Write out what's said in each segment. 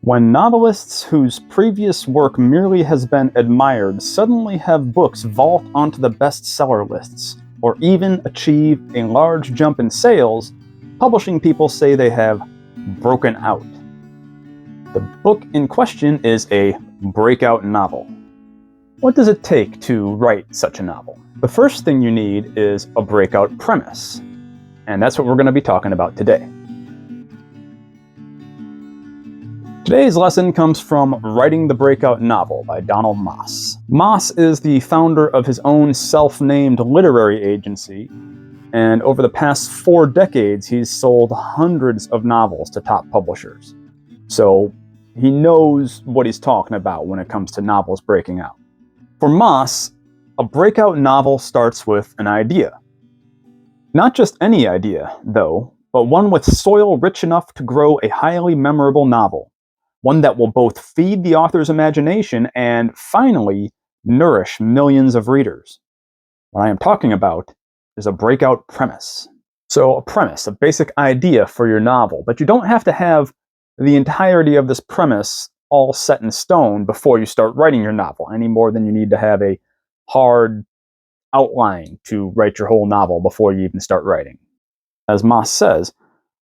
When novelists whose previous work merely has been admired suddenly have books vault onto the bestseller lists, or even achieve a large jump in sales, publishing people say they have broken out. The book in question is a breakout novel. What does it take to write such a novel? The first thing you need is a breakout premise, and that's what we're going to be talking about today. Today's lesson comes from Writing the Breakout Novel by Donald Maass. Maass is the founder of his own self-named literary agency, and over the past 4 decades he's sold hundreds of novels to top publishers. So he knows what he's talking about when it comes to novels breaking out. For Maass, a breakout novel starts with an idea. Not just any idea, though, but one with soil rich enough to grow a highly memorable novel. One that will both feed the author's imagination and, finally, nourish millions of readers. What I am talking about is a breakout premise. So a premise, a basic idea for your novel, but you don't have to have the entirety of this premise all set in stone before you start writing your novel, any more than you need to have a hard outline to write your whole novel before you even start writing. As Maass says,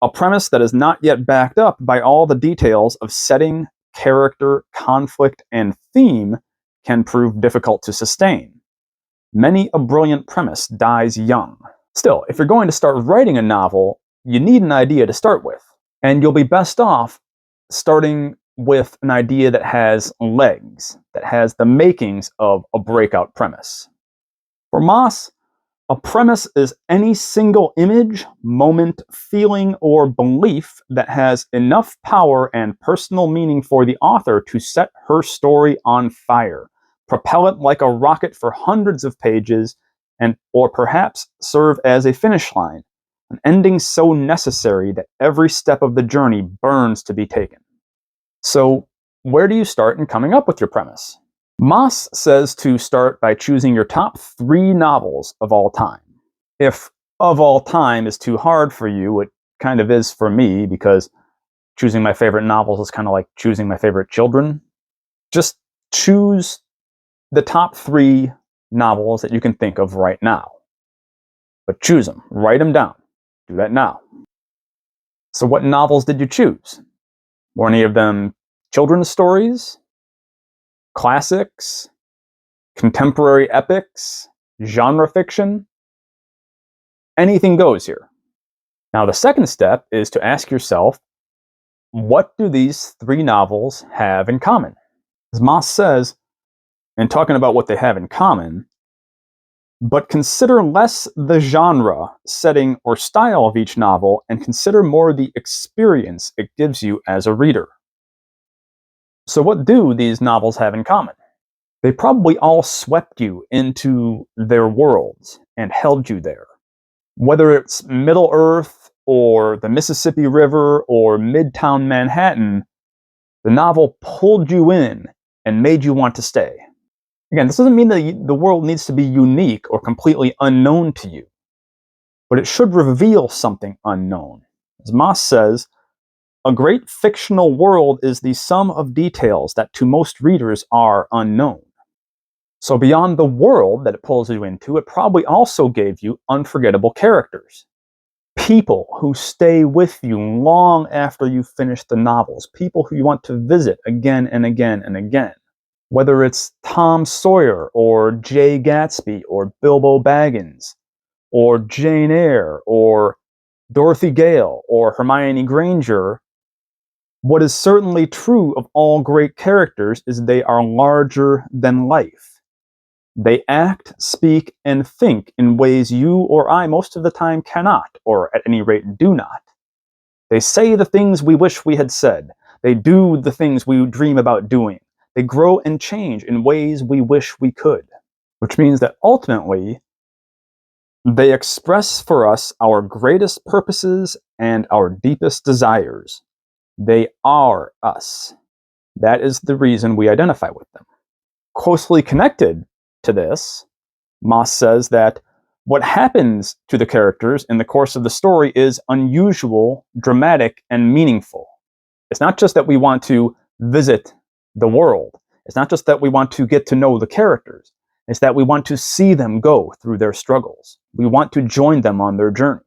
a premise that is not yet backed up by all the details of setting, character, conflict, and theme can prove difficult to sustain. Many a brilliant premise dies young. Still, if you're going to start writing a novel, you need an idea to start with. And you'll be best off starting with an idea that has legs, that has the makings of a breakout premise. For Maass, a premise is any single image, moment, feeling, or belief that has enough power and personal meaning for the author to set her story on fire, propel it like a rocket for hundreds of pages, or perhaps serve as a finish line, an ending so necessary that every step of the journey burns to be taken. So, where do you start in coming up with your premise? Maass says to start by choosing your top 3 novels of all time. If of all time is too hard for you, it kind of is for me, because choosing my favorite novels is kind of like choosing my favorite children. Just choose the top 3 novels that you can think of right now. But choose them. Write them down. Do that now. So what novels did you choose? Were any of them children's stories? Classics? Contemporary epics? Genre fiction? Anything goes here. Now, the second step is to ask yourself, what do these 3 novels have in common? As Maass says, in talking about what they have in common, but consider less the genre, setting, or style of each novel, and consider more the experience it gives you as a reader. So what do these novels have in common? They probably all swept you into their worlds and held you there. Whether it's Middle-earth, or the Mississippi River, or Midtown Manhattan, the novel pulled you in and made you want to stay. Again, this doesn't mean that the world needs to be unique or completely unknown to you, but it should reveal something unknown. As Maass says, a great fictional world is the sum of details that to most readers are unknown. So beyond the world that it pulls you into, it probably also gave you unforgettable characters. People who stay with you long after you finish the novels. People who you want to visit again and again and again. Whether it's Tom Sawyer, or Jay Gatsby, or Bilbo Baggins, or Jane Eyre, or Dorothy Gale, or Hermione Granger, what is certainly true of all great characters is they are larger than life. They act, speak, and think in ways you or I most of the time cannot, or at any rate do not. They say the things we wish we had said. They do the things we dream about doing. They grow and change in ways we wish we could. Which means that ultimately, they express for us our greatest purposes and our deepest desires. They are us. That is the reason we identify with them. Closely connected to this, Maass says that what happens to the characters in the course of the story is unusual, dramatic, and meaningful. It's not just that we want to visit the world. It's not just that we want to get to know the characters. It's that we want to see them go through their struggles. We want to join them on their journey.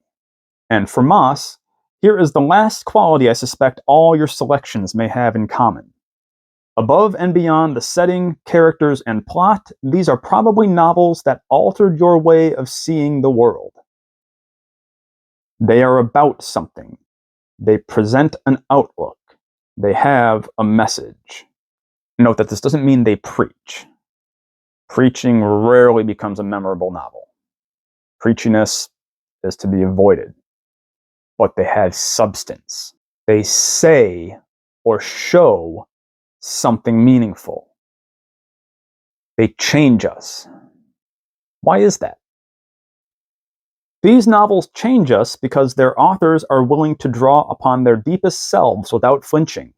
And for Maass, here is the last quality I suspect all your selections may have in common. Above and beyond the setting, characters, and plot, these are probably novels that altered your way of seeing the world. They are about something. They present an outlook. They have a message. Note that this doesn't mean they preach. Preaching rarely becomes a memorable novel. Preachiness is to be avoided. But they have substance. They say or show something meaningful. They change us. Why is that? These novels change us because their authors are willing to draw upon their deepest selves without flinching.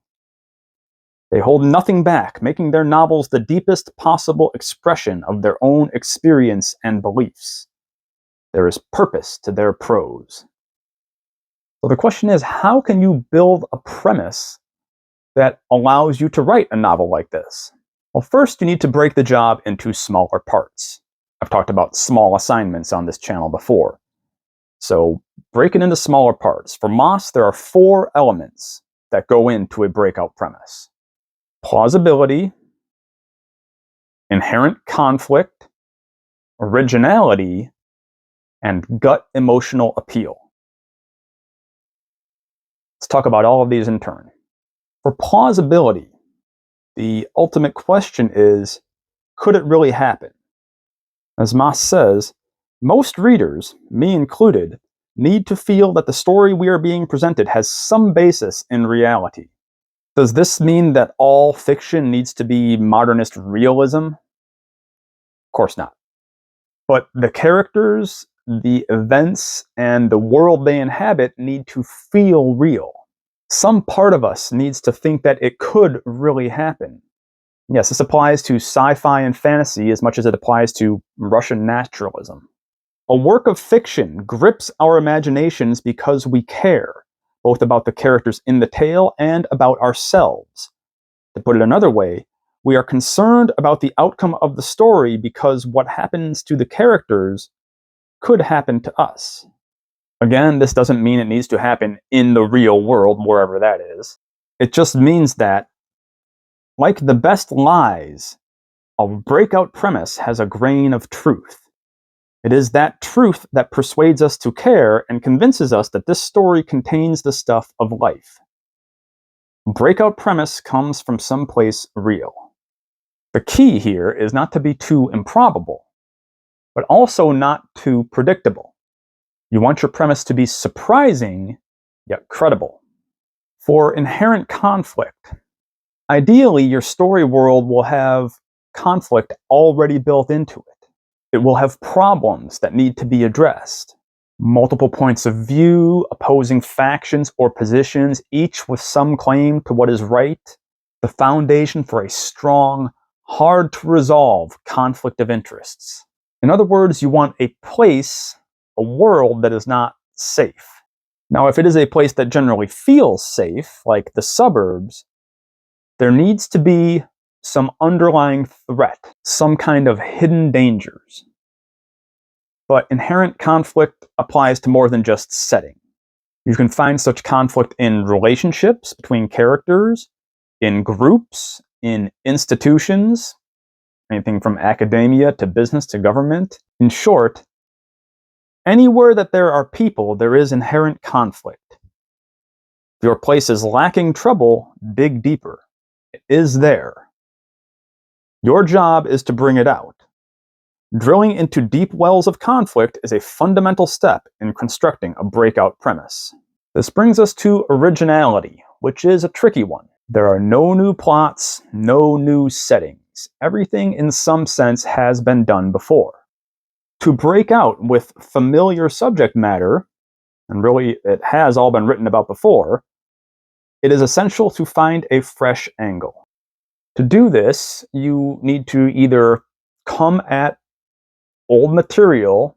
They hold nothing back, making their novels the deepest possible expression of their own experience and beliefs. There is purpose to their prose. So the question is, how can you build a premise that allows you to write a novel like this? Well, first you need to break the job into smaller parts. I've talked about small assignments on this channel before. So break it into smaller parts. For Maass, there are 4 elements that go into a breakout premise: plausibility, inherent conflict, originality, and gut emotional appeal. Let's talk about all of these in turn. For plausibility, the ultimate question is, could it really happen? As Maass says, most readers, me included, need to feel that the story we are being presented has some basis in reality. Does this mean that all fiction needs to be modernist realism? Of course not. But the characters, the events, and the world they inhabit need to feel real. Some part of us needs to think that it could really happen. Yes, this applies to sci-fi and fantasy as much as it applies to Russian naturalism. A work of fiction grips our imaginations because we care, both about the characters in the tale and about ourselves. To put it another way, we are concerned about the outcome of the story because what happens to the characters could happen to us. Again, this doesn't mean it needs to happen in the real world, wherever that is. It just means that, like the best lies, a breakout premise has a grain of truth. It is that truth that persuades us to care and convinces us that this story contains the stuff of life. Breakout premise comes from someplace real. The key here is not to be too improbable, but also not too predictable. You want your premise to be surprising, yet credible. For inherent conflict, ideally your story world will have conflict already built into it. It will have problems that need to be addressed. Multiple points of view, opposing factions or positions, each with some claim to what is right. The foundation for a strong, hard to resolve conflict of interests. In other words, you want a place, a world that is not safe. Now, if it is a place that generally feels safe, like the suburbs, there needs to be some underlying threat, some kind of hidden dangers. But inherent conflict applies to more than just setting. You can find such conflict in relationships between characters, in groups, in institutions, anything from academia to business to government. In short, anywhere that there are people, there is inherent conflict. If your place is lacking trouble, dig deeper. It is there. Your job is to bring it out. Drilling into deep wells of conflict is a fundamental step in constructing a breakout premise. This brings us to originality, which is a tricky one. There are no new plots, no new settings. Everything in some sense has been done before. To break out with familiar subject matter, and really it has all been written about before, it is essential to find a fresh angle. To do this, you need to either come at old material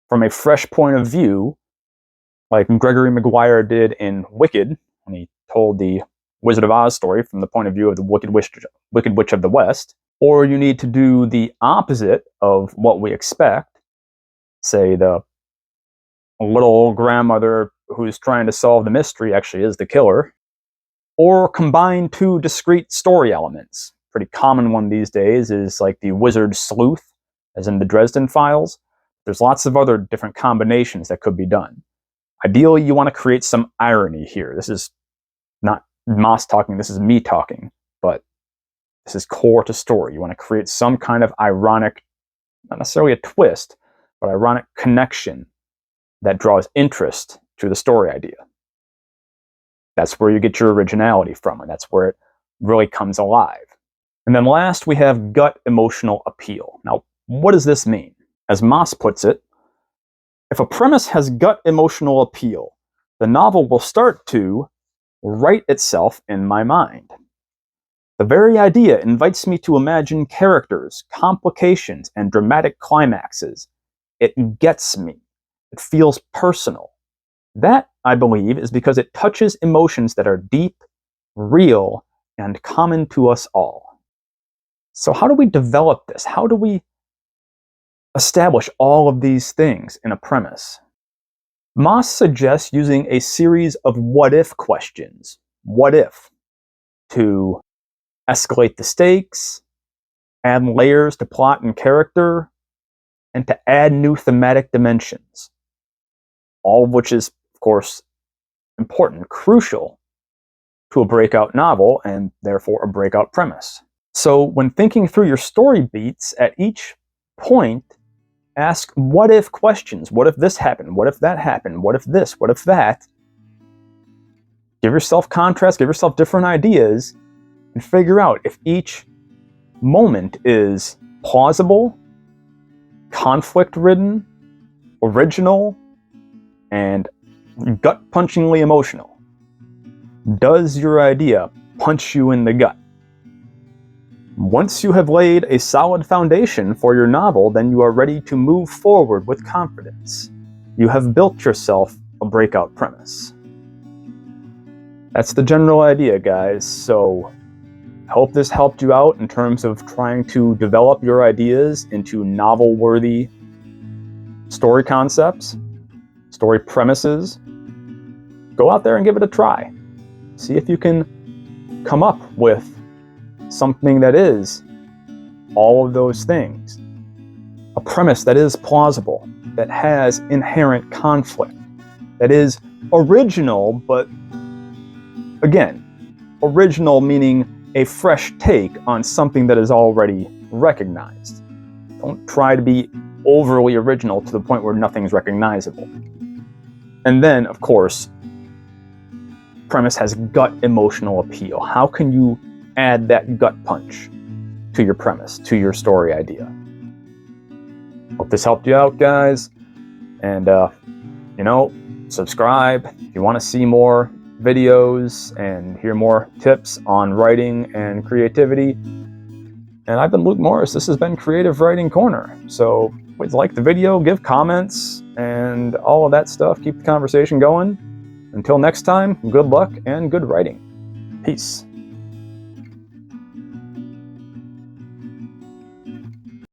from a fresh point of view, like Gregory Maguire did in Wicked, when he told the Wizard of Oz story from the point of view of the Wicked Witch of the West, or you need to do the opposite of what we expect, say the little old grandmother who's trying to solve the mystery actually is the killer, or combine two discrete story elements. Pretty common one these days is like the wizard sleuth, as in the Dresden Files. There's lots of other different combinations that could be done. Ideally, you want to create some irony here. This is not Maass talking, this is me talking, but this is core to story. You want to create some kind of ironic, not necessarily a twist, but ironic connection that draws interest to the story idea. That's where you get your originality from, and that's where it really comes alive. And then last, we have gut emotional appeal. Now, what does this mean? As Maass puts it, if a premise has gut emotional appeal, the novel will start to write itself in my mind. The very idea invites me to imagine characters, complications, and dramatic climaxes. It gets me. It feels personal. That, I believe, is because it touches emotions that are deep, real, and common to us all. So how do we develop this? How do we establish all of these things in a premise? Maass suggests using a series of what-if questions. What if? To escalate the stakes, add layers to plot and character, and to add new thematic dimensions. All of which is, of course, important, crucial to a breakout novel, and therefore a breakout premise. So when thinking through your story beats, at each point, ask what-if questions. What if this happened? What if that happened? What if this? What if that? Give yourself contrast, give yourself different ideas, and figure out if each moment is plausible, conflict-ridden, original, and gut-punchingly emotional. Does your idea punch you in the gut? Once you have laid a solid foundation for your novel, then you are ready to move forward with confidence. You have built yourself a breakout premise. That's the general idea, guys, so I hope this helped you out in terms of trying to develop your ideas into novel-worthy story concepts, story premises. Go out there and give it a try. See if you can come up with something that is all of those things. A premise that is plausible, that has inherent conflict, that is original, but again, original meaning a fresh take on something that is already recognized. Don't try to be overly original to the point where nothing's recognizable. And then, of course, premise has gut emotional appeal. How can you add that gut punch to your premise, to your story idea? Hope this helped you out, guys. And, subscribe if you want to see more videos and hear more tips on writing and creativity. And I've been Luke Morris. This has been Creative Writing Corner. So please like the video, give comments, and all of that stuff. Keep the conversation going. Until next time, good luck and good writing. Peace.